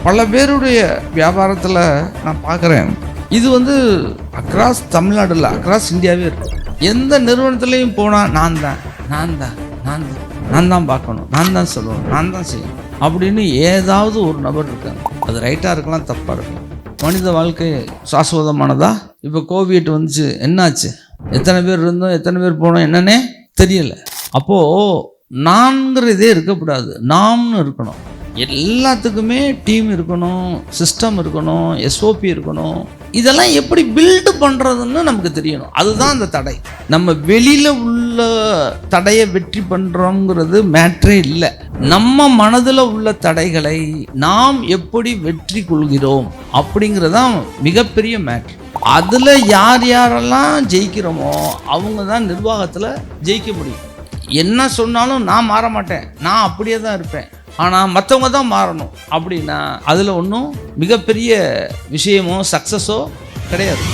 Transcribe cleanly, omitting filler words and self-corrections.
பல பேருடைய வியாபாரத்தில் நான் பார்க்குறேன். இது அக்ராஸ் தமிழ்நாடு இல்லை, அக்ராஸ் இந்தியாவே இருக்கு. எந்த நிறுவனத்துலேயும் போனால் நான் தான் பார்க்கணும், நான் தான் சொல்லணும், நான் தான் செய்யணும் அப்படின்னு ஏதாவது ஒரு நபர் இருக்காங்க. அது ரைட்டாக இருக்கலாம், தப்பாக இருக்கலாம். மனித வாழ்க்கை சாஸ்வதமானதா? இப்போ கோவிட் வந்துச்சு, என்னாச்சு? எத்தனை பேர் இருந்தோம், எத்தனை பேர் போனோம் என்னன்னே தெரியலை. அப்போது நான்கிறதே இருக்கக்கூடாது, நாம்னு இருக்கணும். எல்லாத்துக்குமே டீம் இருக்கணும், சிஸ்டம் இருக்கணும், எஸ்ஓபி இருக்கணும். இதெல்லாம் எப்படி பில்டு பண்ணுறதுன்னு நமக்கு தெரியணும். அதுதான் அந்த தடை. நம்ம வெளியில் உள்ள தடையை வெற்றி பண்ணுறோங்கிறது மேட்ரே இல்லை. நம்ம மனதில் உள்ள தடைகளை நாம் எப்படி வெற்றி கொள்கிறோம் அப்படிங்கிறதான் மிகப்பெரிய மேட்ரு. அதில் யாரெல்லாம் ஜெயிக்கிறோமோ அவங்க தான் நிர்வாகத்தில் ஜெயிக்க முடியும். என்ன சொன்னாலும் நான் மாற மாட்டேன், நான் அப்படியே தான் இருப்பேன், ஆனால் மற்றவங்க தான் மாறணும் அப்படின்னா அதில் ஒன்றும் மிகப்பெரிய விஷயமோ சக்ஸஸோ கிடையாது.